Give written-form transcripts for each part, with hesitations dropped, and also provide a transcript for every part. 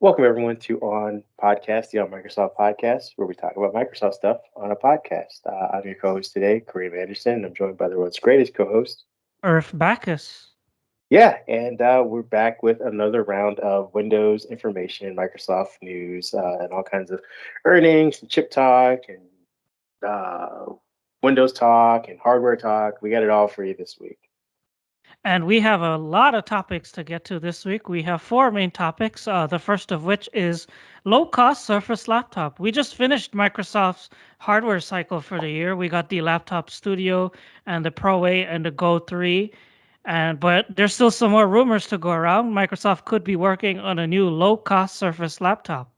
Welcome everyone to On Podcast, the On Microsoft podcast, where we talk about Microsoft stuff on a podcast. I'm your co-host today, Kareem Anderson, and I'm joined by the world's greatest co-host. Earth Bacchus. Yeah, and we're back with another round of Windows information, Microsoft news, and all kinds of earnings, and chip talk, and uh, Windows talk, and hardware talk. We got it all for you this week. And we have a lot of topics to get to this week. We have four main topics. The first of which is low cost Surface laptop. We just finished Microsoft's hardware cycle for the year. We got the Laptop Studio and the Pro 8 and the Go 3. But there's still some more rumors to go around. Microsoft could be working on a new low cost Surface laptop.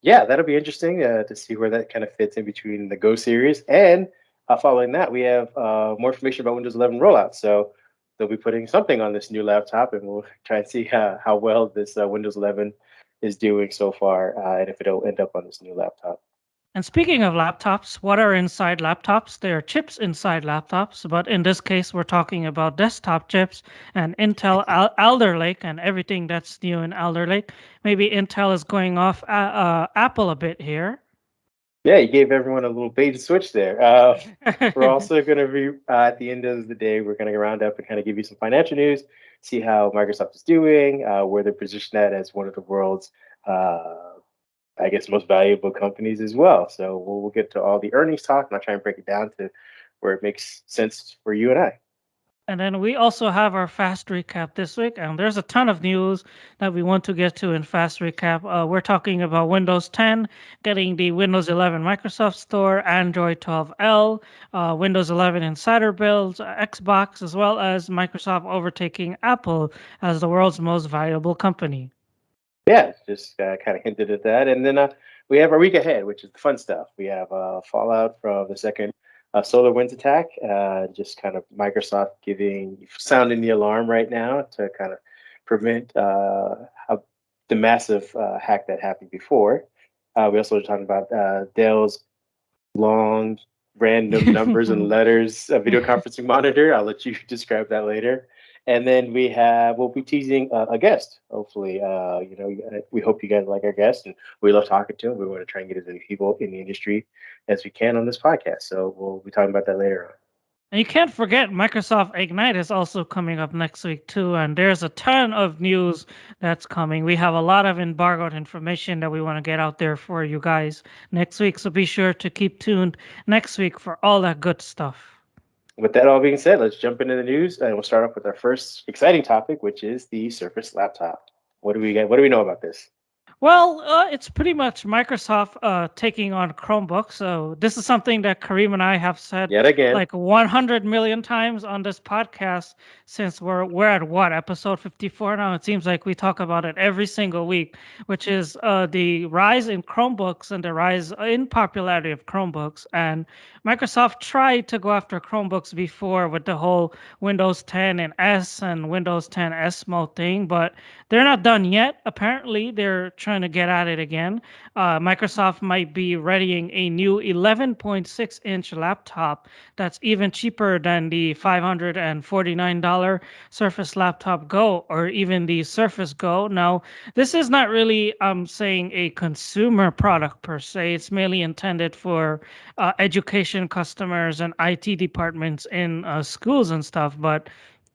Yeah, that'll be interesting to see where that kind of fits in between the Go series. And following that, we have more information about Windows 11 rollout. So they'll be putting something on this new laptop, and we'll try and see how well this Windows 11 is doing so far, and if it'll end up on this new laptop. And speaking of laptops, what are inside laptops? There are chips inside laptops, but in this case, we're talking about desktop chips and Intel Alder Lake and everything that's new in Alder Lake. Maybe Intel is going off Apple a bit here. Yeah, you gave everyone a little bait and switch there. We're also going to be at the end of the day, we're going to round up and kind of give you some financial news, see how Microsoft is doing, where they're positioned at as one of the world's I guess, most valuable companies as well. So we'll get to all the earnings talk, and I'll try and break it down to where it makes sense for you and I. And then we also have our fast recap this week, and there's a ton of news that we want to get to in fast recap. We're talking about Windows 10 getting the Windows 11 Microsoft Store, Android 12L, Windows 11 Insider builds, Xbox, as well as Microsoft overtaking Apple as the world's most valuable company. Yeah, just kind of hinted at that. And then we have our week ahead, which is the fun stuff. We have Fallout from the second Solarwinds attack, just kind of Microsoft sounding the alarm right now to kind of prevent the massive hack that happened before. We also were talking about Dell's long random numbers and letters video conferencing monitor. I'll let you describe that later. And then we'll be teasing a guest. Hopefully, we hope you guys like our guest, and we love talking to him. We want to try and get as many people in the industry as we can on this podcast. So we'll be talking about that later on. And you can't forget Microsoft Ignite is also coming up next week too, and there's a ton of news that's coming. We have a lot of embargoed information that we want to get out there for you guys next week, so be sure to keep tuned next week for all that good stuff. With that all being said, let's jump into the news, and we'll start off with our first exciting topic, which is the Surface laptop. What do we get? What do we know about this? Well, it's pretty much Microsoft taking on Chromebooks. So this is something that Kareem and I have said Yet again, like 100 million times on this podcast since we're at what, episode 54 now. It seems like we talk about it every single week, which is the rise in Chromebooks and the rise in popularity of Chromebooks. And Microsoft tried to go after Chromebooks before with the whole Windows 10 and S and Windows 10 S mode thing, but they're not done yet. Apparently, they're trying to get at it again. Microsoft might be readying a new 11.6-inch laptop that's even cheaper than the $549 Surface Laptop Go or even the Surface Go. Now, this is not really, saying a consumer product per se. It's mainly intended for education customers and IT departments in schools and stuff. But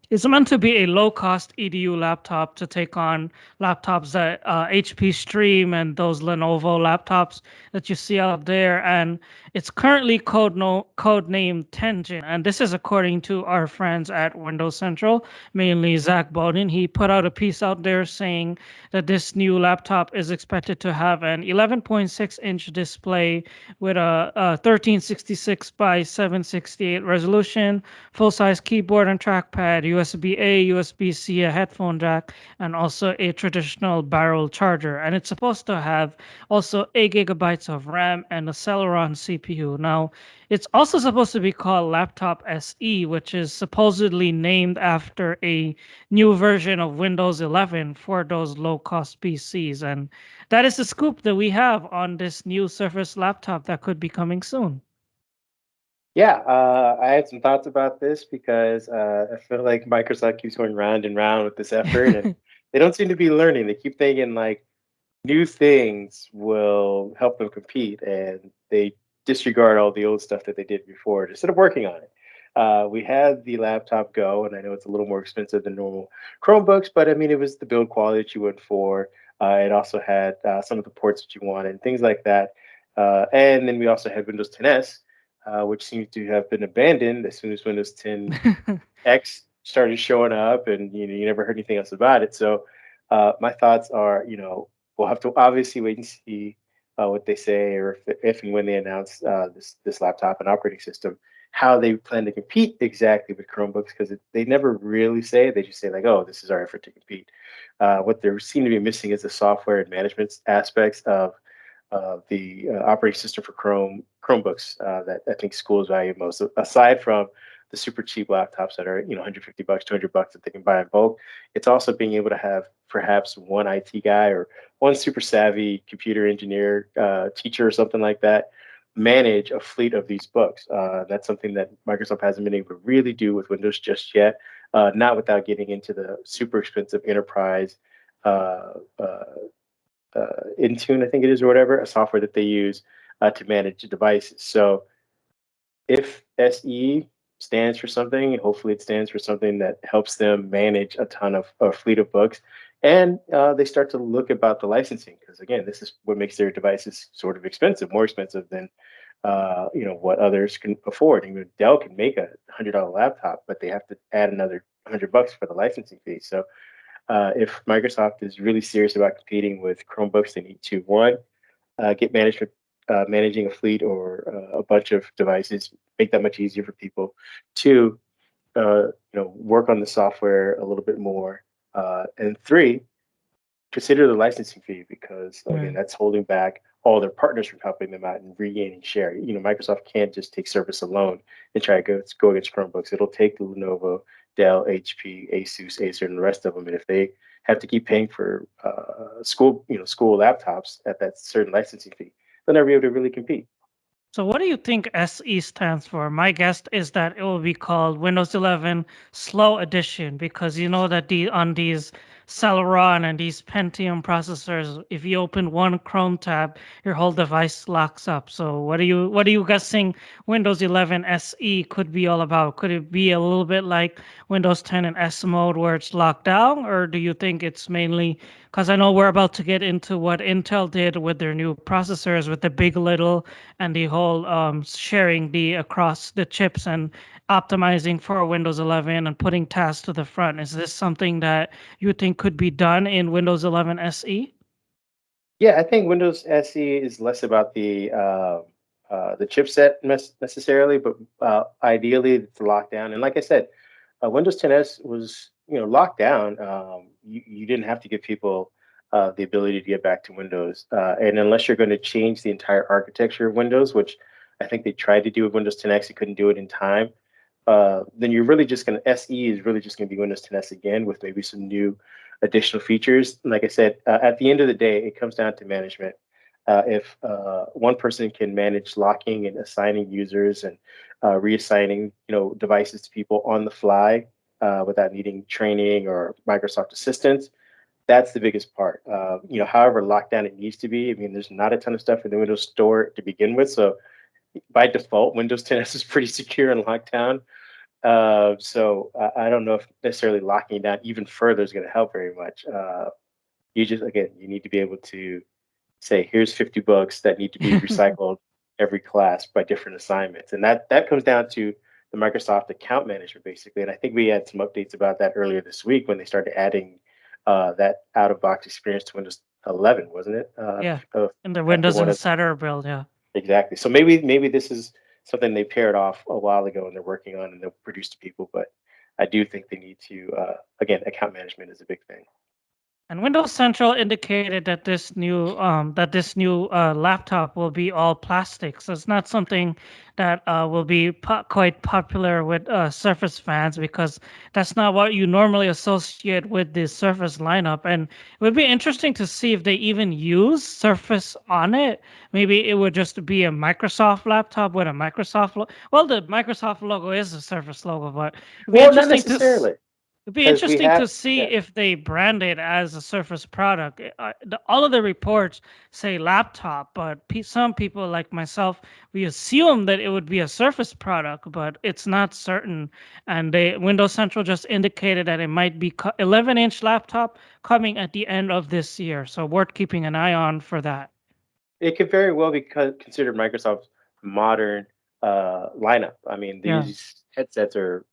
it's meant to be a low-cost EDU laptop to take on laptops that HP Stream and those Lenovo laptops that you see out there. And it's currently code named Tenjin. And this is according to our friends at Windows Central, mainly Zach Bowden. He put out a piece out there saying that this new laptop is expected to have an 11.6-inch display with a 1366 by 768 resolution, full-size keyboard and trackpad, USB-A, USB-C, a headphone jack, and also a traditional barrel charger. And it's supposed to have also 8 gigabytes of RAM and a Celeron CPU. Now, it's also supposed to be called Laptop SE, which is supposedly named after a new version of Windows 11 for those low-cost PCs. And that is the scoop that we have on this new Surface laptop that could be coming soon. yeah, I had some thoughts about this because I feel like Microsoft keeps going round and round with this effort, and they don't seem to be learning. They keep thinking like, new things will help them compete, and they disregard all the old stuff that they did before instead of working on it. We had the laptop Go, and I know it's a little more expensive than normal Chromebooks, but I mean, it was the build quality that you went for. It also had some of the ports that you wanted and things like that. And then we also had Windows 10s, which seems to have been abandoned as soon as Windows 10 X started showing up, and you never heard anything else about it. So my thoughts are, we'll have to obviously wait and see what they say, or if and when they announce this laptop and operating system, how they plan to compete exactly with Chromebooks, because they never really say. They just say like, oh, this is our effort to compete. What they seem to be missing is the software and management aspects of the operating system for Chromebooks that I think schools value most. Aside from the super cheap laptops that are 150 bucks, 200 bucks that they can buy in bulk, it's also being able to have perhaps one IT guy or one super savvy computer engineer, teacher or something like that manage a fleet of these books. That's something that Microsoft hasn't been able to really do with Windows just yet. Not without getting into the super expensive enterprise uh, uh, Intune, I think it is, or whatever, a software that they use to manage the devices. So if SE stands for something, hopefully it stands for something that helps them manage a ton of a fleet of books, and they start to look about the licensing, because again, this is what makes their devices sort of expensive, more expensive than what others can afford. Even Dell can make $100 laptop, but they have to add another $100 for the licensing fee. So if Microsoft is really serious about competing with Chromebooks, they need to one, get management managing a fleet or a bunch of devices, make that much easier for people. Two, work on the software a little bit more. And three, consider the licensing fee, because again, Right. that's holding back all their partners from helping them out and regaining share. Microsoft can't just take service alone and try to go against Chromebooks. It'll take the Lenovo, Dell, HP, Asus, Acer, and the rest of them. And if they have to keep paying for school laptops at that certain licensing fee, they'll never be able to really compete. So what do you think SE stands for? My guess is that it will be called Windows 11 Slow Edition, because you know that on these Celeron and these Pentium processors, if you open one Chrome tab, your whole device locks up. So what are you guessing Windows 11 SE could be all about? Could it be a little bit like Windows 10 in S mode where it's locked down, or do you think it's mainly, because I know we're about to get into what Intel did with their new processors with the big little and the whole sharing the across the chips and optimizing for Windows 11 and putting tasks to the front. Is this something that you think could be done in Windows 11 SE? Yeah, I think Windows SE is less about the chipset necessarily, but ideally it's locked down. And like I said, Windows 10s was locked down. You didn't have to give people the ability to get back to Windows, and unless you're going to change the entire architecture of Windows, which I think they tried to do with Windows 10X, they couldn't do it in time. Then you're really just going to SE is really just going to be Windows 10s again with maybe some new additional features. Like I said, at the end of the day, it comes down to management. If one person can manage locking and assigning users and reassigning devices to people on the fly without needing training or Microsoft assistance, that's the biggest part. However locked down it needs to be. I mean, there's not a ton of stuff in the Windows Store to begin with, so by default, Windows 10s is pretty secure and locked down. So I don't know if necessarily locking it down even further is going to help very much. You just again, you need to be able to say, here's 50 books that need to be recycled every class by different assignments, and that comes down to the Microsoft account manager basically. And I think we had some updates about that earlier this week when they started adding that out of box experience to Windows 11, wasn't it? Yeah, in the After Windows one of Insider build, yeah. Exactly. So maybe this is something they paired off a while ago and they're working on and they'll produce to people. But I do think they need to again, account management is a big thing. And Windows Central indicated that this new laptop will be all plastic, so it's not something that will be quite popular with Surface fans, because that's not what you normally associate with the Surface lineup. And it would be interesting to see if they even use Surface on it. Maybe it would just be a Microsoft laptop with a Microsoft. Well, the Microsoft logo is the Surface logo, but it'd be Well, not interesting to. necessarily. It'd be because we interesting have to see yeah. if they brand it as a Surface product. All of the reports say laptop, but some people like myself, we assume that it would be a Surface product, but it's not certain. And Windows Central just indicated that it might be 11-inch laptop coming at the end of this year. So worth keeping an eye on for that. It could very well be considered Microsoft's modern lineup. I mean, Yeah. these headsets are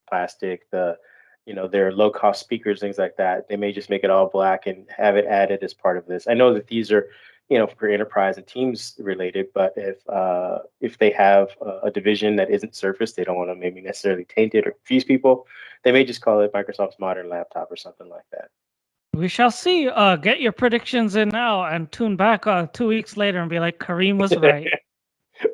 plastic. They're low cost speakers, things like that. They may just make it all black and have it added as part of this. I know that these are, for enterprise and teams related, but if they have a division that isn't Surface, they don't want to maybe necessarily taint it or confuse people. They may just call it Microsoft's modern laptop or something like that. We shall see. Get your predictions in now and tune back 2 weeks later and be like, Kareem was right.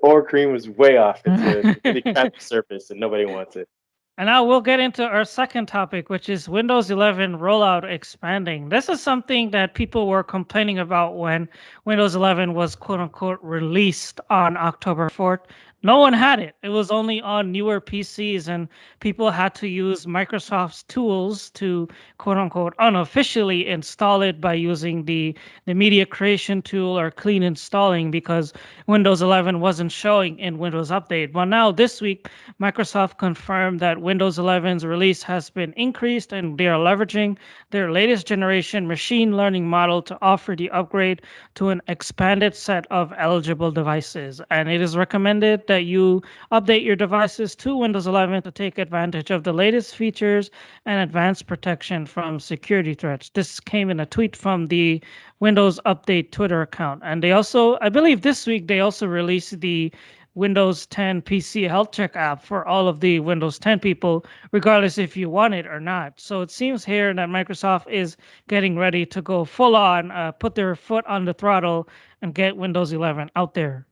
Or Cream was way off. It's a really crappy Surface, and nobody wants it. And now we'll get into our second topic, which is Windows 11 rollout expanding. This is something that people were complaining about when Windows 11 was quote unquote released on October 4th. No one had it. It was only on newer PCs, and people had to use Microsoft's tools to quote unquote unofficially install it by using the media creation tool or clean installing because Windows 11 wasn't showing in Windows Update. But now this week, Microsoft confirmed that Windows 11's release has been increased and they are leveraging their latest generation machine learning model to offer the upgrade to an expanded set of eligible devices. And it is recommended that you update your devices to Windows 11 to take advantage of the latest features and advanced protection from security threats. This came in a tweet from the Windows Update Twitter account. And they also, I believe this week, they also released the Windows 10 PC Health Check app for all of the Windows 10 people, regardless if you want it or not. So it seems here that Microsoft is getting ready to go full on, put their foot on the throttle, and get Windows 11 out there.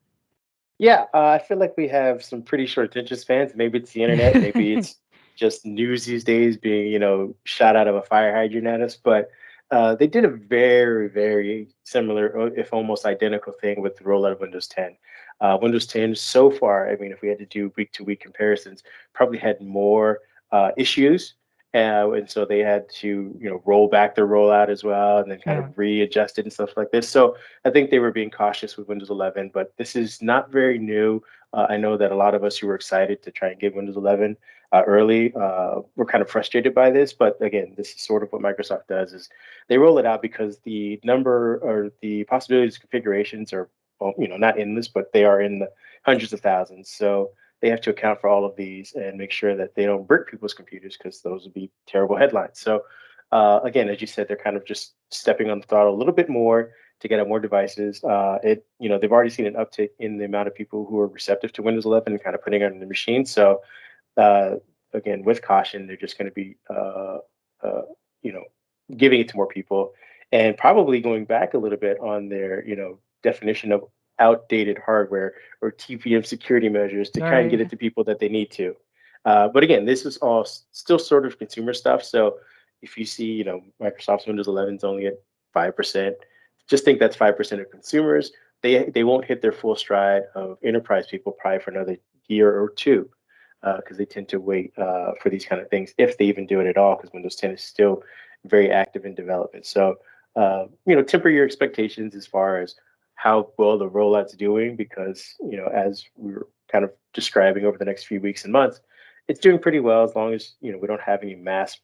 Yeah, I feel like we have some pretty short attention spans. Maybe it's the internet, maybe it's just news these days being, shot out of a fire hydrant at us. But they did a very, very similar, if almost identical thing with the rollout of Windows 10. Windows 10 so far, I mean, if we had to do week to week comparisons, probably had more issues. And so they had to, roll back their rollout as well and then kind Yeah. of readjust it and stuff like this. So I think they were being cautious with Windows 11, but this is not very new. I know that a lot of us who were excited to try and get Windows 11 early were kind of frustrated by this. But again, this is sort of what Microsoft does: is they roll it out because the number or the possibilities of configurations are, well, not endless, but they are in the hundreds of thousands. So they have to account for all of these and make sure that they don't brick people's computers because those would be terrible headlines. So again, as you said, they're kind of just stepping on the throttle a little bit more to get out more devices. They've already seen an uptick in the amount of people who are receptive to Windows 11 and kind of putting it on the machine. So uh, again, with caution, they're just going to be, uh, you know, giving it to more people and probably going back a little bit on their, definition of outdated hardware or TPM security measures to try and get Right. it to people that they need to. But again, this is all still sort of consumer stuff. So if you see, Microsoft's Windows 11 is only at 5%, just think that's 5% of consumers. They won't hit their full stride of enterprise people probably for another year or two because they tend to wait for these kind of things if they even do it at all because Windows 10 is still very active in development. So, temper your expectations as far as how well the rollout's doing because, as we were kind of describing over the next few weeks and months, it's doing pretty well as long as, we don't have any mass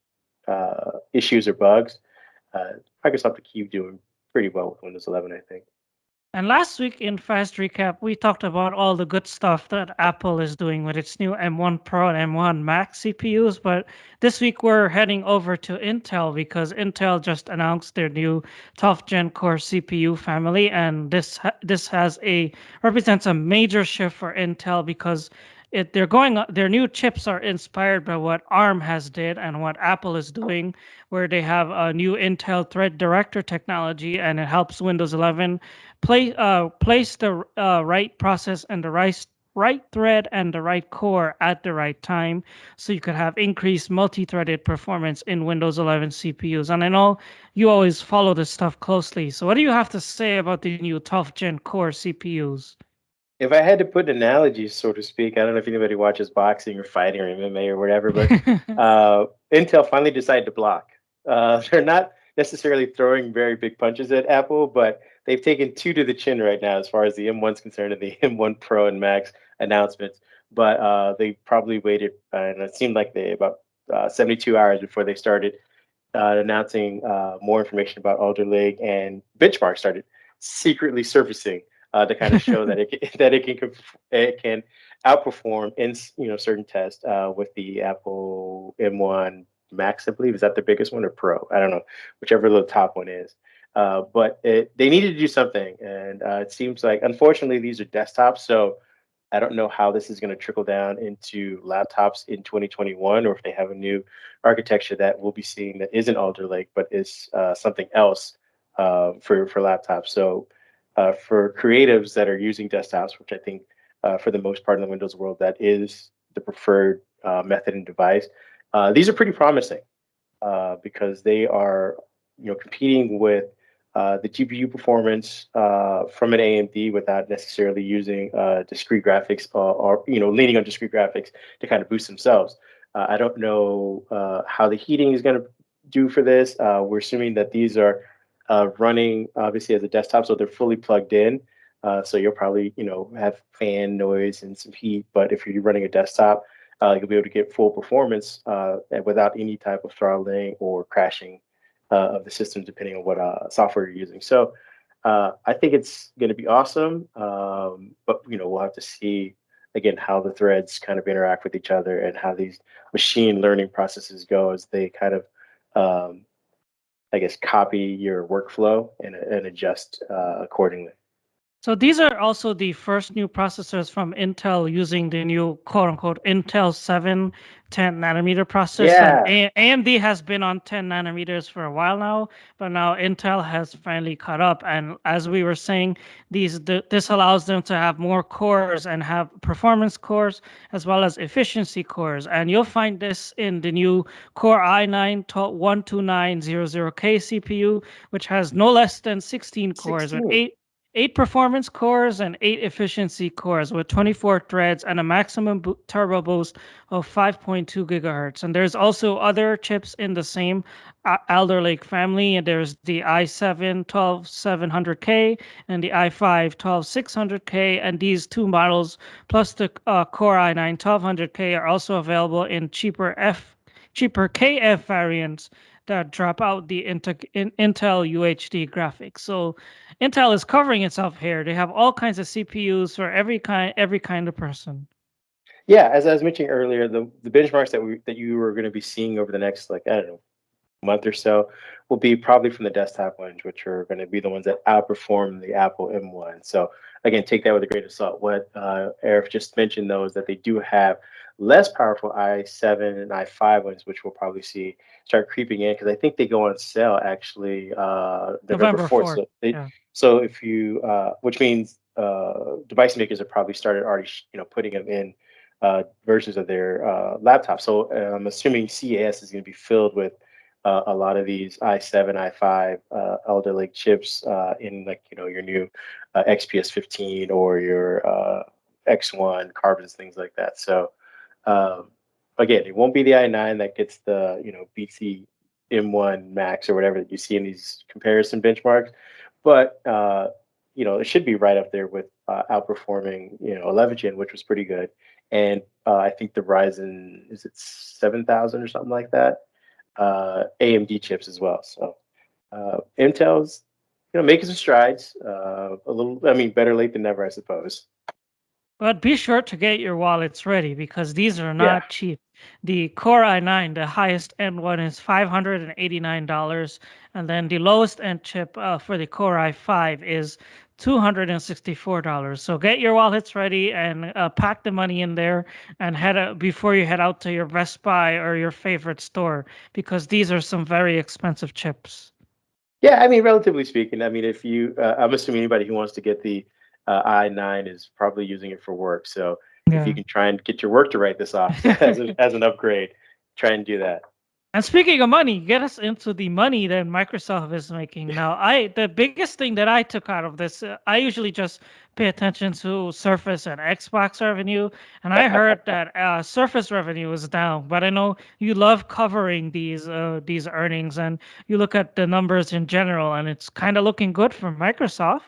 issues or bugs. Uh, Microsoft will keep doing pretty well with Windows 11, I think. And last week in Fast Recap, we talked about all the good stuff that Apple is doing with its new M1 Pro and M1 Max CPUs. But this week we're heading over to Intel because Intel just announced their new 12th Gen Core CPU family, and this represents a major shift for Intel because their new chips are inspired by what ARM has did and what Apple is doing, where they have a new Intel Thread Director technology, and it helps Windows 11 place the right process and the right thread and the right core at the right time so you could have increased multi-threaded performance in Windows 11 CPUs. And I know you always follow this stuff closely. So what do you have to say about the new 12th Gen Core CPUs? If I had to put an analogy, so to speak, I don't know if anybody watches boxing or fighting or MMA or whatever, but Intel finally decided to block. They're not necessarily throwing very big punches at Apple, but they've taken two to the chin right now as far as the M1's concerned and the M1 Pro and Max announcements. But they probably waited, and it seemed like they about 72 hours before they started announcing more information about Alder Lake, and benchmarks started secretly surfacing to kind of show that it can outperform in certain tests with the Apple M1 Max, I believe. Is that the biggest one or Pro? I don't know, whichever the top one is. They needed to do something, and it seems like unfortunately these are desktops, so I don't know how this is going to trickle down into laptops in 2021, or if they have a new architecture that we'll be seeing that isn't Alder Lake, but is something else for laptops. So for creatives that are using desktops, which I think for the most part in the Windows world, that is the preferred method and device. These are pretty promising because they are, competing with the GPU performance from an AMD without necessarily using discrete graphics or leaning on discrete graphics to kind of boost themselves. I don't know how the heating is going to do for this. We're assuming that these are running obviously as a desktop, so they're fully plugged in. So you'll probably have fan noise and some heat, but if you're running a desktop, you'll be able to get full performance without any type of throttling or crashing of the system, depending on what software you're using. So I think it's going to be awesome, but we'll have to see again how the threads kind of interact with each other and how these machine learning processes go as they kind of, I guess, copy your workflow and adjust accordingly. So these are also the first new processors from Intel using the new quote unquote Intel 7 10 nanometer process. And Yeah, AMD has been on 10 nanometers for a while now, but now Intel has finally caught up. And as we were saying, this allows them to have more cores and have performance cores as well as efficiency cores. And you'll find this in the new Core i9 12900K CPU, which has no less than 16 cores with 16. eight performance cores and eight efficiency cores with 24 threads and a maximum turbo boost of 5.2 gigahertz. And there's also other chips in the same Alder Lake family. And there's the i7 12700K and the i5 12600K. And these two models, plus the Core i9 1200K, are also available in cheaper KF variants that drop out the Intel UHD graphics. So Intel is covering itself here. They have all kinds of CPUs for every kind of person. Yeah, as I was mentioning earlier, the benchmarks that you were going to be seeing over the next, like, I don't know, month or so will be probably from the desktop ones, which are going to be the ones that outperform the Apple M1. So again, take that with a grain of salt. What Eric just mentioned though is that they do have less powerful i7 and i5 ones, which we'll probably see start creeping in because I think they go on sale actually November November 4th. 4th. Yeah. So if you, which means device makers have probably started already, putting them in versions of their laptops. So I'm assuming CES is going to be filled with a lot of these i7, i5 Alder Lake chips in like your new XPS 15 or your X1 carbons, things like that. So um, again, it won't be the i9 that gets the BT M1 Max or whatever that you see in these comparison benchmarks, but it should be right up there with outperforming 11 gen, which was pretty good, and I think the Ryzen is it 7000 or something like that. AMD chips as well. So Intel's making some strides. A little, I mean, better late than never, I suppose. But be sure to get your wallets ready because these are Yeah, not cheap. The Core i9, the highest end one, is $589, and then the lowest end chip for the Core i5 is $264. So get your wallets ready and pack the money in there and head out before you head out to your Best Buy or your favorite store because these are some very expensive chips. yeah. I mean, relatively speaking, I mean, if you, I'm assuming anybody who wants to get the i9 is probably using it for work. So if you Yeah. can try and get your work to write this off as an upgrade, try and do that. And speaking of money, get us into the money that Microsoft is making now. The biggest thing that I took out of this, I usually just pay attention to Surface and Xbox revenue, and I heard that Surface revenue is down. But I know you love covering these earnings, and you look at the numbers in general, and it's kind of looking good for Microsoft.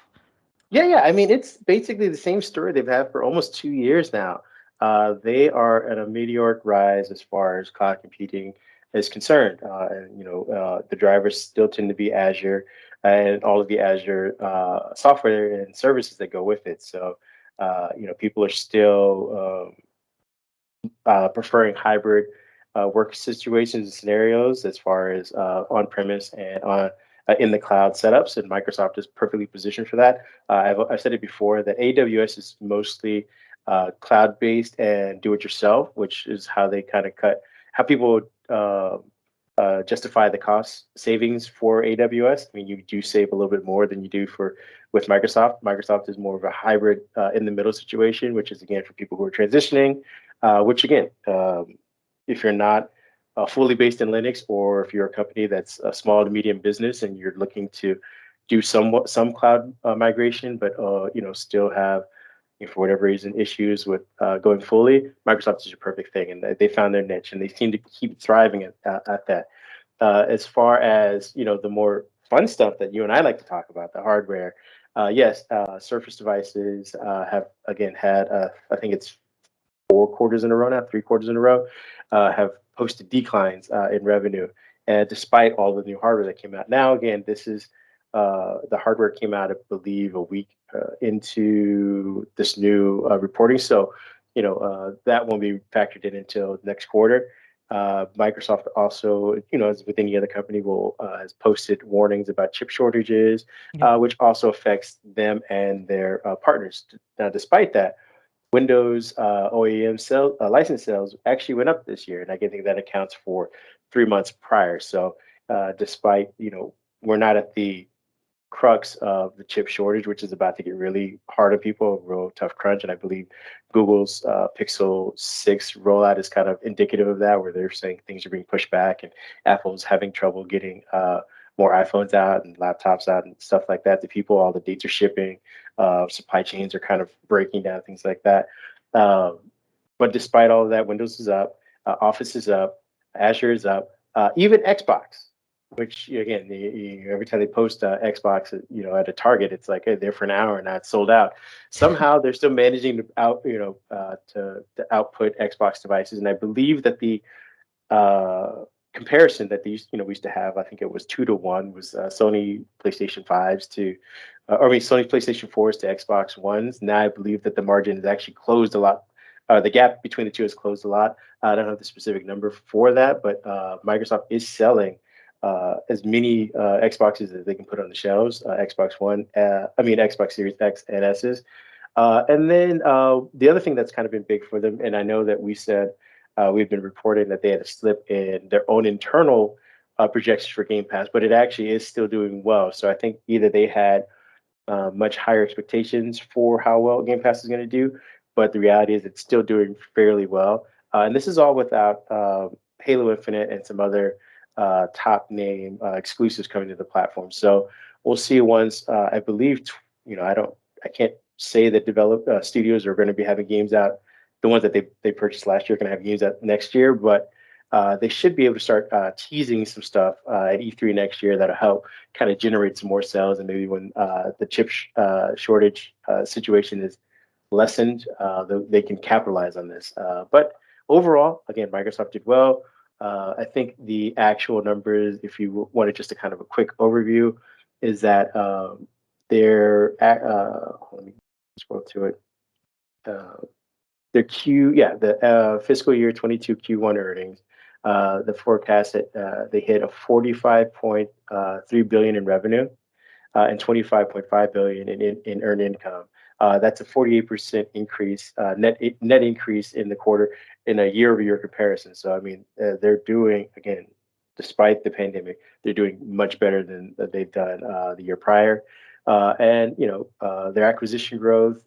Yeah, yeah. I mean, it's basically the same story they've had for almost 2 years now. They are at a meteoric rise as far as cloud computing is concerned. And the drivers still tend to be Azure and all of the Azure software and services that go with it. So, people are still preferring hybrid work situations and scenarios as far as on-premise and on in the cloud setups, and Microsoft is perfectly positioned for that. I've said it before that AWS is mostly cloud-based and do-it-yourself, which is how they kind of how people justify the cost savings for AWS. I mean, you do save a little bit more than you do for with Microsoft. Microsoft is more of a hybrid in the middle situation, which is again for people who are transitioning. Which again, if you're not fully based in Linux, or if you're a company that's a small to medium business and you're looking to do some cloud migration, but still have, for whatever reason, issues with going fully, Microsoft is your perfect thing, and they found their niche, and they seem to keep thriving at that. As far as the more fun stuff that you and I like to talk about, the hardware, yes, Surface devices have again had I think it's 4 quarters in a row now, 3 quarters in a row, have posted declines in revenue, and despite all the new hardware that came out. Now, again, this is the hardware came out, I believe, a week into this new reporting, so that won't be factored in until next quarter. Microsoft also, as with any other company, will has posted warnings about chip shortages, Yeah. which also affects them and their partners. Now, despite that, Windows OEM license sales actually went up this year, and I think that accounts for 3 months prior. So, despite we're not at the crux of the chip shortage, which is about to get really hard on people, a real tough crunch. And I believe Google's Pixel 6 rollout is kind of indicative of that, where they're saying things are being pushed back, and Apple's having trouble getting more iPhones out and laptops out and stuff like that to people. All the dates are shipping, supply chains are kind of breaking down, things like that. Um, but despite all of that, Windows is up, Office is up, Azure is up, even Xbox, which again, every time they post Xbox, at a Target, it's like, hey, they're for an hour and now it's sold out. Somehow they're still managing to output Xbox devices, and I believe that the comparison that these we used to have, I think it was 2 to 1, was Sony PlayStation 5s to, or I mean Sony PlayStation 4s to Xbox Ones. Now I believe that the margin has actually closed a lot. The gap between the two has closed a lot. I don't have the specific number for that, but Microsoft is selling as many Xboxes as they can put on the shelves. Xbox One, Xbox Series X and S's. And then the other thing that's kind of been big for them, and I know that we've been reporting that they had a slip in their own internal projections for Game Pass, but it actually is still doing well. So I think either they had much higher expectations for how well Game Pass is going to do, but the reality is it's still doing fairly well. And this is all without Halo Infinite and some other top name exclusives coming to the platform. So we'll see once I believe I can't say that develop studios are going to be having games out. The ones that they purchased last year are going to have games out next year, but they should be able to start teasing some stuff at E3 next year that'll help kind of generate some more sales. And maybe when the shortage situation is lessened, they can capitalize on this. But overall, again, Microsoft did well. I think the actual numbers, if you wanted just a kind of a quick overview, is that let me scroll to it. Uh, the fiscal year 22 Q1 earnings, the forecast that they hit a 45.3 billion in revenue and 25.5 billion in earned income. That's a 48% increase, net increase in the quarter in a year-over-year comparison. So I mean, they're doing, again, despite the pandemic, they're doing much better than they've done the year prior. And their acquisition growth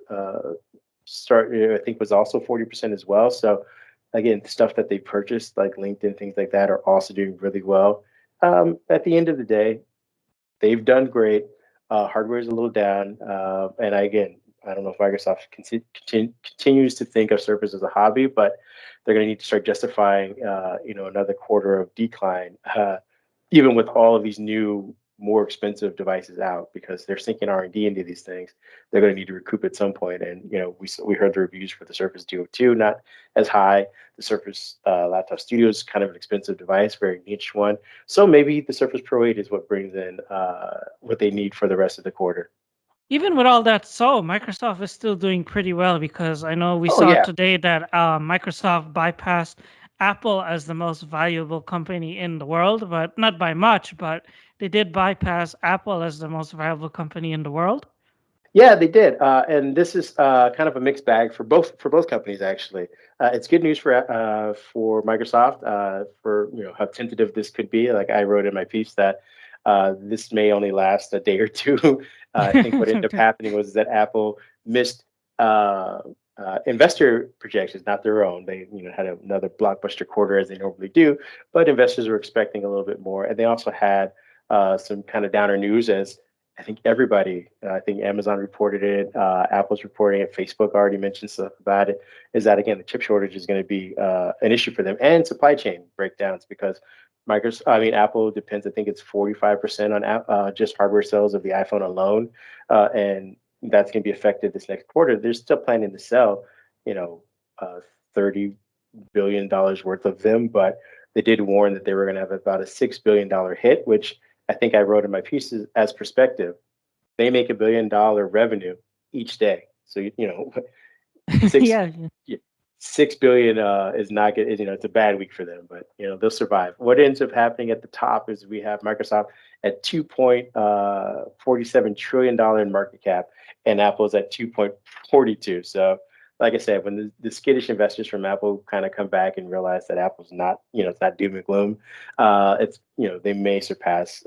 I think was also 40% as well. So again, stuff that they purchased, like LinkedIn, things like that, are also doing really well. At the end of the day, they've done great. Hardware is a little down, and again, I don't know if Microsoft continues to think of Surface as a hobby, but they're going to need to start justifying, another quarter of decline, even with all of these new, more expensive devices out, because they're sinking R&D into these things. They're going to need to recoup at some point. And we heard the reviews for the Surface Duo 2 not as high. The Surface Laptop Studio is kind of an expensive device, very niche one. So maybe the Surface Pro 8 is what brings in what they need for the rest of the quarter. Even with all that, so Microsoft is still doing pretty well because I know we Oh saw yeah, today that Microsoft bypassed Apple as the most valuable company in the world, but not by much, but they did bypass Apple as the most valuable company in the world. yeah, they did, and this is kind of a mixed bag for both companies actually. It's good news for Microsoft for how tentative this could be. Like I wrote in my piece that this may only last a day or two. I think what ended up happening was that Apple missed uh, investor projections, not their own. They had another blockbuster quarter as they normally do, but investors were expecting a little bit more, and they also had some kind of downer news as I think Amazon reported it, Apple's reporting it, Facebook already mentioned stuff about it. Is that again the chip shortage is going to be an issue for them and supply chain breakdowns because Apple depends. I think it's 45% on just hardware sales of the iPhone alone, and that's going to be affected this next quarter. They're still planning to sell, you know, 30 billion dollars worth of them, but they did warn that they were going to have about a $6 billion hit, which I think I wrote in my pieces as perspective. They make $1 billion revenue each day. So six Yeah. yeah, 6 billion is not good. It's a bad week for them, but they'll survive. What ends up happening at the top is we have Microsoft at 2.47 trillion in market cap, and Apple's at 2.42. So, like I said, when the skittish investors from Apple kind of come back and realize that Apple's not, it's not doom and gloom, it's they may surpass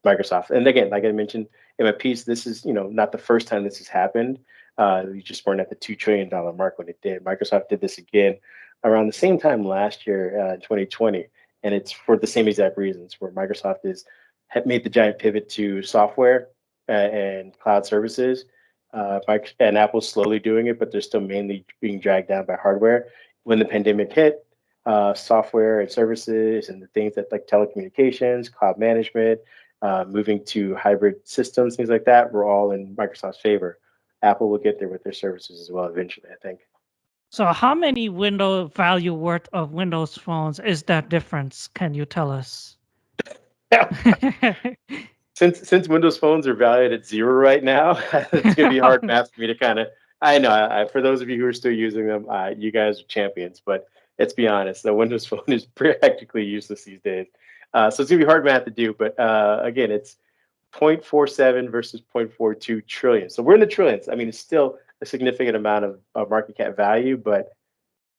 Microsoft. And again, like I mentioned in my piece, this is not the first time this has happened. We just weren't at the $2 trillion mark when it did. Microsoft did this again around the same time last year, in 2020, and it's for the same exact reasons. Where Microsoft is had made the giant pivot to software and cloud services. And Apple's slowly doing it, but they're still mainly being dragged down by hardware. When the pandemic hit, software and services and the things that like telecommunications, cloud management, moving to hybrid systems, things like that, were all in Microsoft's favor. Apple will get there with their services as well eventually, I think. So how many window value worth of Windows phones is that difference? Can you tell us? Since Windows phones are valued at zero right now, it's gonna be hard math for me to kind of. I know, for those of you who are still using them, you guys are champions. But let's be honest, the Windows phone is practically useless these days. So it's gonna be hard math to do. But again, it's 0.47 versus 0.42 trillion. So we're in the trillions. I mean, it's still a significant amount of market cap value, but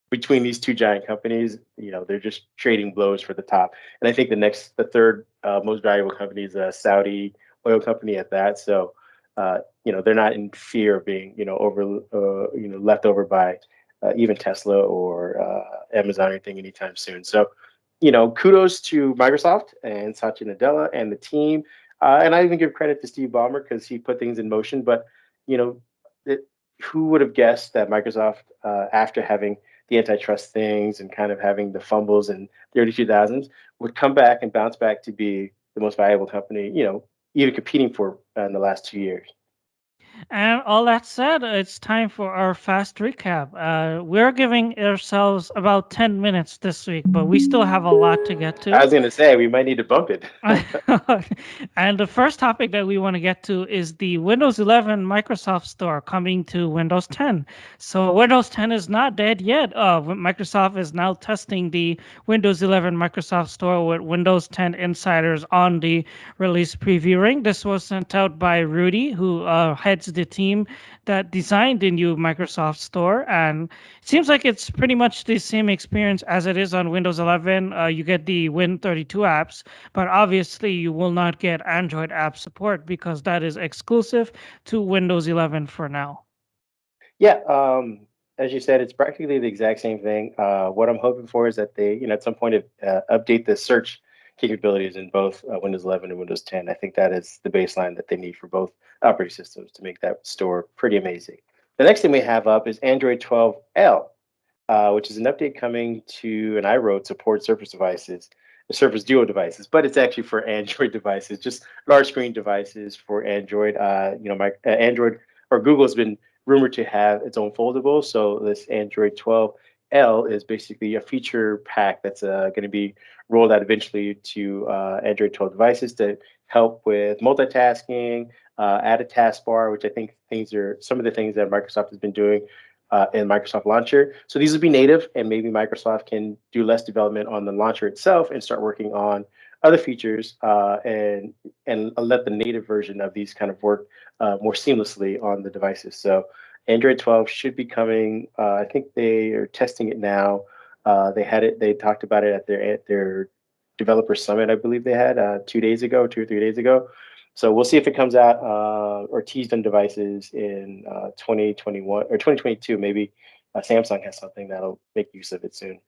between these two giant companies, they're just trading blows for the top. And I think the third most valuable company is a Saudi oil company at that. So, they're not in fear of being, left over by even Tesla or Amazon or anything anytime soon. So, kudos to Microsoft and Satya Nadella and the team. And I even give credit to Steve Ballmer because he put things in motion. But, you know, it, who would have guessed that Microsoft, after having the antitrust things and kind of having the fumbles in the early 2000s, would come back and bounce back to be the most valuable company, even competing for in the last 2 years. And all that said, it's time for our fast recap. We're giving ourselves about 10 minutes this week, but we still have a lot to get I to. was going to say we might need to bump it. And the first topic that we want to get to is the Windows 11 Microsoft Store coming to Windows 10. So Windows 10 is not dead yet. Microsoft is now testing the Windows 11 Microsoft Store with Windows 10 insiders on the release previewing. This was sent out by Rudy, who heads the team that designed the new Microsoft Store, and it seems like it's pretty much the same experience as it is on Windows 11. You get the Win32 apps, but obviously you will not get Android app support because that is exclusive to Windows 11 for now. Yeah, as you said, it's practically the exact same thing. What I'm hoping for is that they, at some point, update the search capabilities in both Windows 11 and Windows 10. I think that is the baseline that they need for both operating systems to make that store pretty amazing. The next thing we have up is Android 12L, which is an update coming to, and I wrote support Surface devices, Surface Duo devices, but it's actually for Android devices, just large screen devices for Android. Android or Google's been rumored to have its own foldable. So this Android 12L is basically a feature pack that's going to be rolled out eventually to Android 12 devices to help with multitasking, add a taskbar, which I think things are some of the things that Microsoft has been doing in Microsoft Launcher. So these will be native, and maybe Microsoft can do less development on the launcher itself and start working on other features and let the native version of these kind of work more seamlessly on the devices. So Android 12 should be coming. I think they are testing it now. They had it. They talked about it at their developer summit. I believe they had 2 days ago, 2 or 3 days ago. So we'll see if it comes out or teased on devices in 2021 or 2022. Maybe Samsung has something that'll make use of it soon.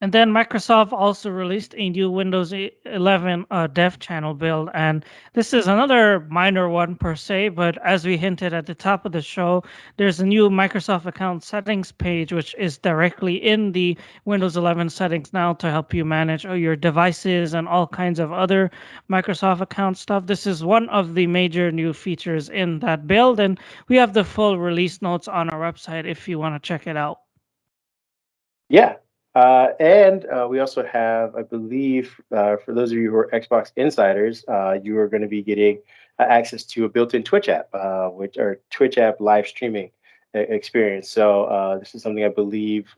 And then Microsoft also released a new Windows 11 dev channel build. And this is another minor one per se, but as we hinted at the top of the show, there's a new Microsoft account settings page, which is directly in the Windows 11 settings now to help you manage your devices and all kinds of other Microsoft account stuff. This is one of the major new features in that build. And we have the full release notes on our website if you want to check it out. Yeah. And we also have, I believe, for those of you who are Xbox insiders, you are going to be getting access to a built-in Twitch app, which or Twitch app live streaming experience. So this is something I believe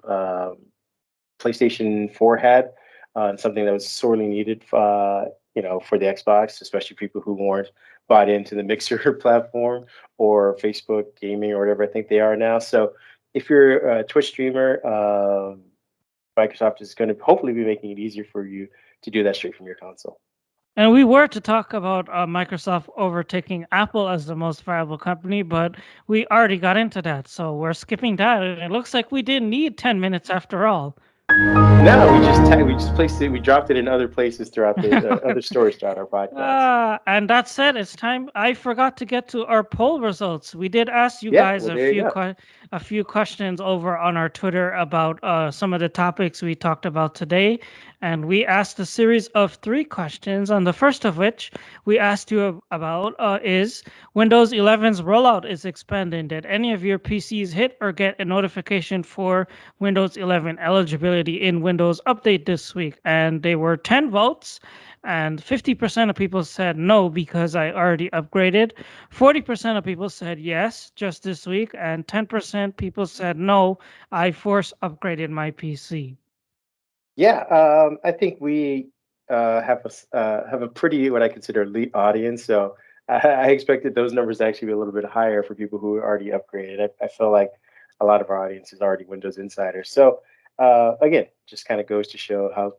PlayStation 4 had, and something that was sorely needed, for the Xbox, especially people who weren't bought into the Mixer platform or Facebook gaming or whatever I think they are now. So if you're a Twitch streamer, Microsoft is going to hopefully be making it easier for you to do that straight from your console. And we were to talk about Microsoft overtaking Apple as the most valuable company, but we already got into that. So we're skipping that. And it looks like we didn't need 10 minutes after all. No, we just placed it. We dropped it in other places throughout the other stories throughout our podcast. And that said, it's time. I forgot to get to our poll results. We did ask you Yeah, guys well, there you go. a few questions over on our Twitter about some of the topics we talked about today, and we asked a series of 3 questions. And the first of which we asked you about is Windows 11's rollout is expanding. Did any of your PCs hit or get a notification for Windows 11 eligibility in Windows Update this week? And they were 10 votes. And 50% of people said no because I already upgraded. 40% of people said yes just this week. And 10% people said no, I force upgraded my PC. Yeah, I think we have a pretty what I consider elite audience. So I expected those numbers to actually be a little bit higher for people who are already upgraded. I feel like a lot of our audience is already Windows insiders. So again, just kind of goes to show how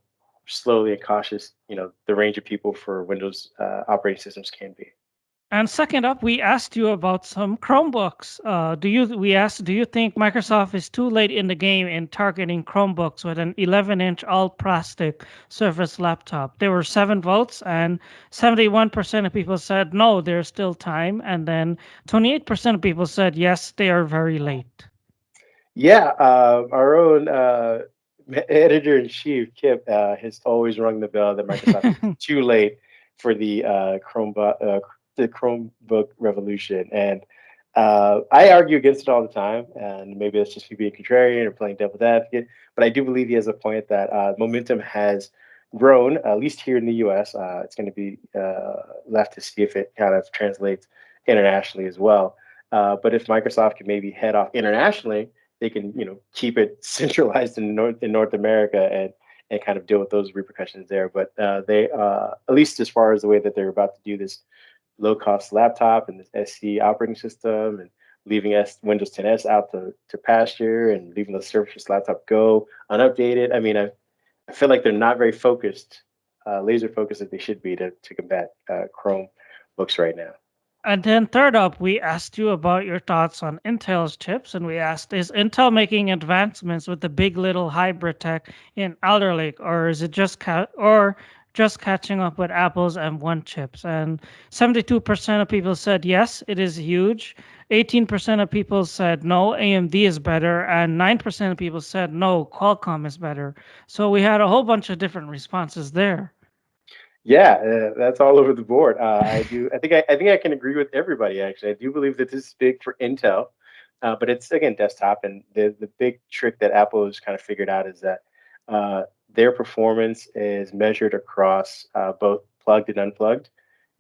slowly and cautious the range of people for Windows operating systems can be. And second up, we asked you about some Chromebooks. We asked, do you think Microsoft is too late in the game in targeting Chromebooks with an 11-inch all plastic Surface laptop? There were 7 votes, and 71% of people said no, there's still time, and then 28% of people said yes, they are very late. Yeah, our own editor in chief, Kip, has always rung the bell that Microsoft is too late for the Chromebook revolution, and I argue against it all the time. And maybe that's just me being contrarian or playing devil's advocate, but I do believe he has a point that momentum has grown, at least here in the U.S. It's going to be left to see if it kind of translates internationally as well. But if Microsoft can maybe head off internationally, they can keep it centralized in North America and kind of deal with those repercussions there. But they at least as far as the way that they're about to do this low cost laptop and this SC operating system and leaving Windows 10s out to pasture and leaving the Surface laptop go unupdated. I mean, I feel like they're not very focused, laser focused as they should be to combat Chrome books right now. And then third up, we asked you about your thoughts on Intel's chips, and we asked, is Intel making advancements with the big little hybrid tech in Alder Lake, or is it just catching up with Apple's M1 chips? And 72% of people said yes, it is huge. 18% of people said no, AMD is better, and 9% of people said no, Qualcomm is better. So we had a whole bunch of different responses there. Yeah, that's all over the board. I do. I think I can agree with everybody. Actually, I do believe that this is big for Intel, but it's again desktop. And the big trick that Apple has kind of figured out is that uh, their performance is measured across both plugged and unplugged.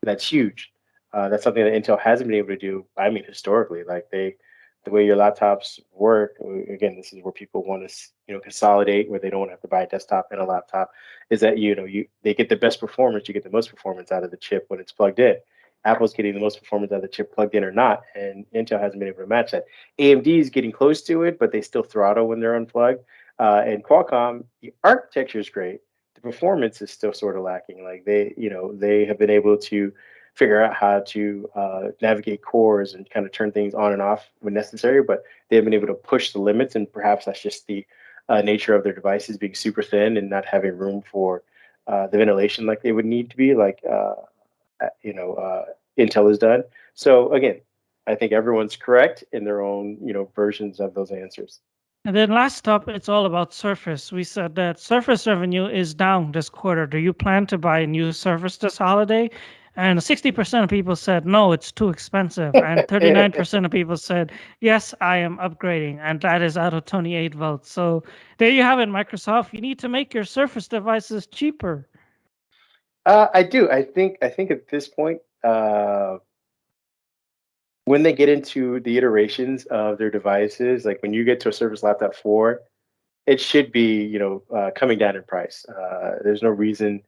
That's huge. That's something that Intel hasn't been able to do. I mean, historically, like the way your laptops work. Again, this is where people want to, consolidate, where they don't have to buy a desktop and a laptop. Is that they get the best performance, you get the most performance out of the chip when it's plugged in. Apple's getting the most performance out of the chip plugged in or not, and Intel hasn't been able to match that. AMD is getting close to it, but they still throttle when they're unplugged. And Qualcomm, the architecture is great, the performance is still sort of lacking. Like they have been able to figure out how to navigate cores and kind of turn things on and off when necessary, but they've been able to push the limits, and perhaps that's just the nature of their devices being super thin and not having room for the ventilation like they would need to be, like uh, you know uh, Intel has done. So again, I think everyone's correct in their own versions of those answers. And then last up, it's all about Surface. We said that Surface revenue is down this quarter. Do you plan to buy a new Surface this holiday? And 60% of people said no, it's too expensive. And 39% of people said yes, I am upgrading. And that is out of 28 votes. So there you have it, Microsoft. You need to make your Surface devices cheaper. I do. I think at this point, when they get into the iterations of their devices, like when you get to a Surface Laptop 4, it should be coming down in price. There's no reason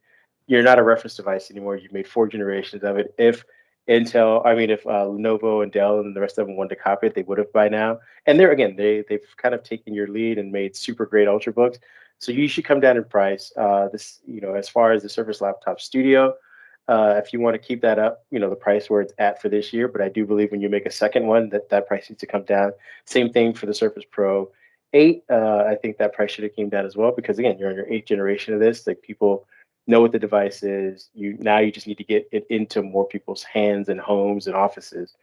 you're not a reference device anymore. You've made 4 generations of it. If if Lenovo and Dell and the rest of them wanted to copy it, they would have by now. And they've kind of taken your lead and made super great ultrabooks. So you should come down in price. As far as the Surface Laptop Studio, if you want to keep that up, the price where it's at for this year. But I do believe when you make a second one, that price needs to come down. Same thing for the Surface Pro 8. I think that price should have came down as well, because again, you're on your 8th generation of this. Like, people know what the device is. You just need to get it into more people's hands and homes and offices.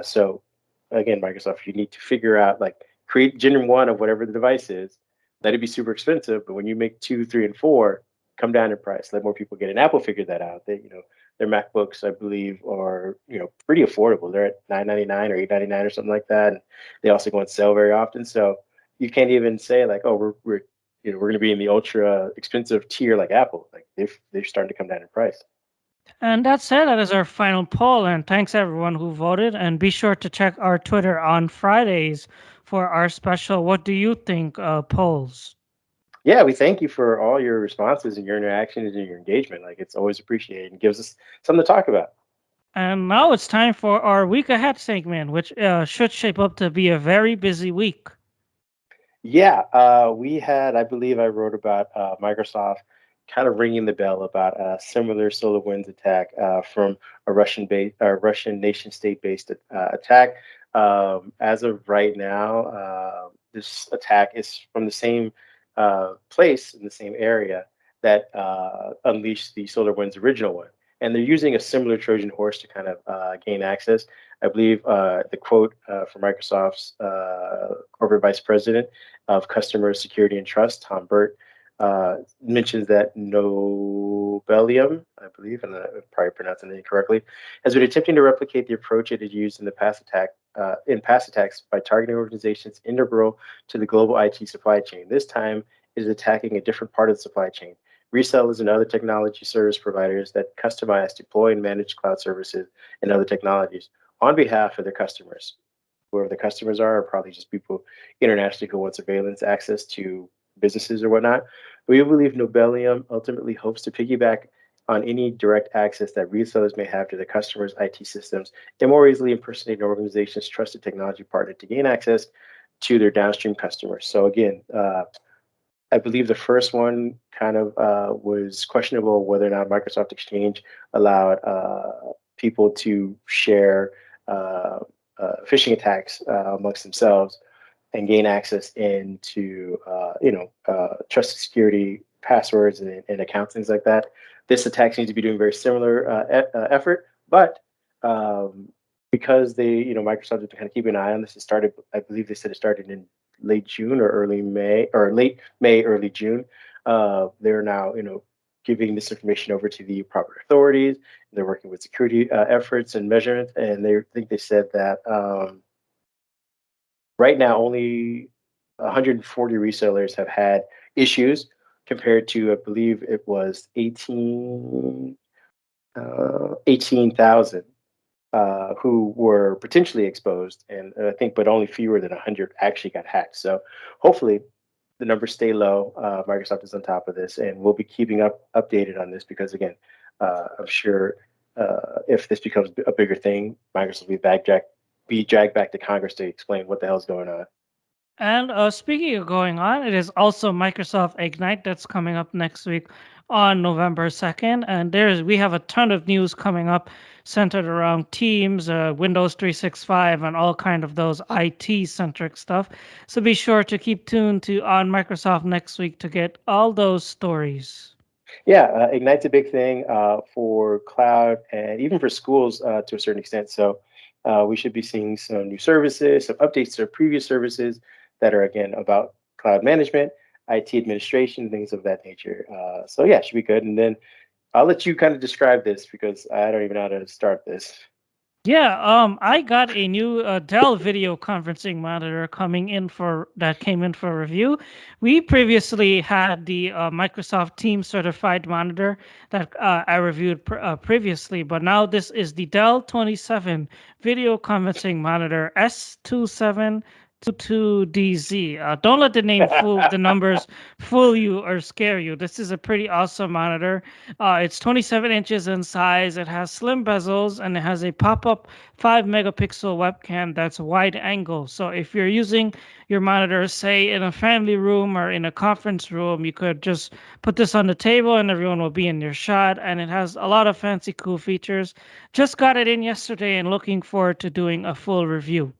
So again, Microsoft, you need to figure out, like, create Gen 1 of whatever the device is. Let it be super expensive, but when you make 2, 3, and 4, come down in price. Let more people get it. And Apple figured that out. Their MacBooks, I believe, are pretty affordable. They're at 999 or 899 or something like that. And they also go on sale very often. So you can't even say, like, oh, we're going to be in the ultra expensive tier like Apple. Like, they're starting to come down in price. And that's it. That is our final poll. And thanks everyone who voted. And be sure to check our Twitter on Fridays for our special What Do You Think polls. Yeah, we thank you for all your responses and your interactions and your engagement. Like, it's always appreciated and gives us something to talk about. And now it's time for our week ahead segment, which should shape up to be a very busy week. Yeah, I believe I wrote about Microsoft kind of ringing the bell about a similar SolarWinds attack from Russian nation state based attack. As of right now, this attack is from the same place in the same area that unleashed the SolarWinds original one. And they're using a similar Trojan horse to kind of gain access. I believe the quote from Microsoft's corporate vice president of Customer Security and Trust, Tom Burt, mentions that Nobelium, I believe, and I'm probably pronouncing it incorrectly, has been attempting to replicate the approach it had used in the past attacks by targeting organizations integral to the global IT supply chain. This time, it is attacking a different part of the supply chain. Resellers and other technology service providers that customize, deploy, and manage cloud services and other technologies on behalf of their customers. Whoever the customers are probably just people internationally who want surveillance access to businesses or whatnot. We believe Nobelium ultimately hopes to piggyback on any direct access that resellers may have to the customer's IT systems and more easily impersonate an organization's trusted technology partner to gain access to their downstream customers. So again, I believe the first one kind of was questionable whether or not Microsoft Exchange allowed people to share uh, phishing attacks amongst themselves and gain access into trusted security passwords and accounts, things like that. This attack seems to be doing very similar effort, but um, because Microsoft has been kind of keeping an eye on this. It started, I believe they said it started in late June or early May, or late May, early June. They're now giving this information over to the proper authorities. They're working with security efforts and measurements, and they think they said that. Right now, only 140 resellers have had issues compared to, I believe it was 18,000 who were potentially exposed. And I think, but only fewer than 100 actually got hacked. So hopefully the numbers stay low. Microsoft is on top of this, and we'll be keeping updated on this because, again, I'm sure if this becomes a bigger thing, Microsoft will be dragged back to Congress to explain what the hell's going on. And speaking of going on, it is also Microsoft Ignite that's coming up next week on November 2nd. And we have a ton of news coming up centered around Teams, Windows 365, and all kind of those IT centric stuff. So be sure to keep tuned to on Microsoft next week to get all those stories. Yeah, Ignite's a big thing for cloud and even for schools to a certain extent. So we should be seeing some new services, some updates to previous services that are, again, about cloud management, IT administration, things of that nature. So yeah, it should be good. And then I'll let you kind of describe this because I don't even know how to start this. Yeah, I got a new Dell video conferencing monitor that came in for review. We previously had the Microsoft Teams certified monitor that I reviewed previously, but now this is the Dell 27 video conferencing monitor S2722DZ. Don't let the numbers fool you or scare you. This is a pretty awesome monitor. It's 27 inches in size. It has slim bezels and it has a pop-up 5 megapixel webcam that's wide angle. So if you're using your monitor, say in a family room or in a conference room, you could just put this on the table and everyone will be in your shot. And it has a lot of fancy, cool features. Just got it in yesterday and looking forward to doing a full review.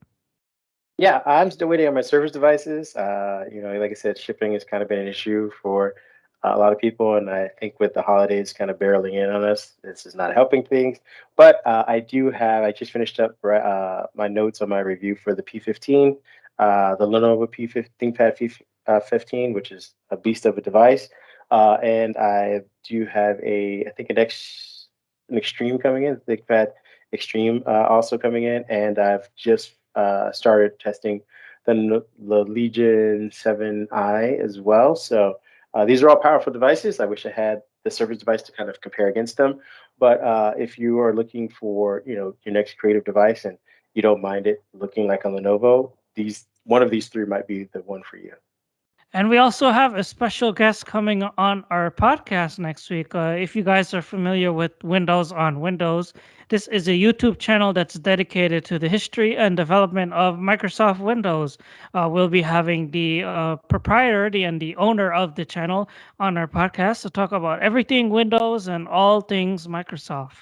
Yeah, I'm still waiting on my service devices. Like I said, shipping has kind of been an issue for a lot of people, and I think with the holidays kind of barreling in on us, this is not helping things. But I just finished up my notes on my review for the P15, the Lenovo P15 ThinkPad 15, which is a beast of a device. And I do have I think an Extreme coming in, ThinkPad Extreme also coming in, and I've just started testing the Legion 7i as well. So these are all powerful devices. I wish I had the Surface device to kind of compare against them. But if you are looking for your next creative device and you don't mind it looking like a Lenovo, these one of these three might be the one for you. And we also have a special guest coming on our podcast next week. If you guys are familiar with Windows on Windows, this is a YouTube channel that's dedicated to the history and development of Microsoft Windows. We'll be having the proprietor and the owner of the channel on our podcast to talk about everything Windows and all things Microsoft.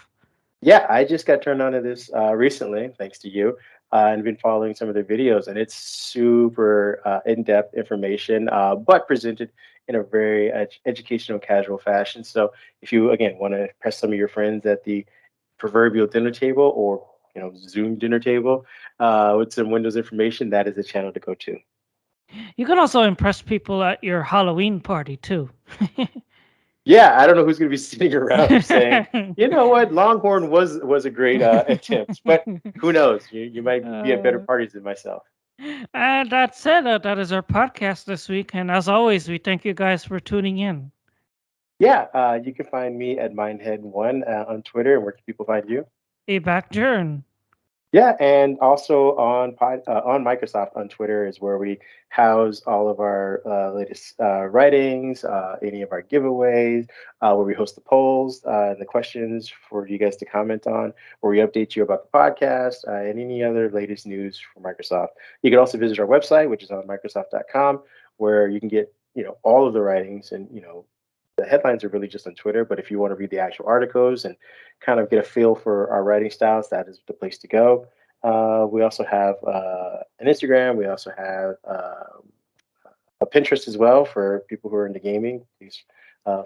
Yeah, I just got turned on to this recently, thanks to you, and been following some of their videos, and it's super in-depth information, but presented in a very educational, casual fashion. So, if you again want to impress some of your friends at the proverbial dinner table or Zoom dinner table with some Windows information, that is the channel to go to. You can also impress people at your Halloween party too. Yeah, I don't know who's going to be sitting around saying, you know what, Longhorn was a great attempt, but who knows? You might be at better Uh, parties than myself. and that's it. That is our podcast this week. And as always, we thank you guys for tuning in. Yeah, you can find me at Mindhead1 on Twitter. And where can people find you? A back journ. Yeah, and also on Microsoft on Twitter is where we house all of our latest writings, any of our giveaways, where we host the polls and the questions for you guys to comment on, where we update you about the podcast and any other latest news from Microsoft. You can also visit our website, which is on Microsoft.com, where you can get all of the writings and the headlines are really just on Twitter. But if you want to read the actual articles and kind of get a feel for our writing styles, that is the place to go. We also have an Instagram. We also have a Pinterest as well for people who are into gaming. Please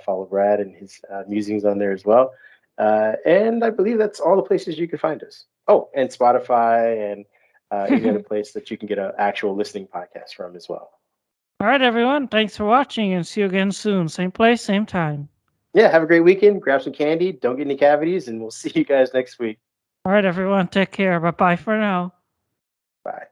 follow Brad and his musings on there as well. And I believe that's all the places you can find us. Oh, and Spotify and any other place that you can get an actual listening podcast from as well. All right, everyone. Thanks for watching and see you again soon. Same place, same time. Yeah, have a great weekend. Grab some candy. Don't get any cavities, and we'll see you guys next week. All right, everyone. Take care. Bye bye for now. Bye.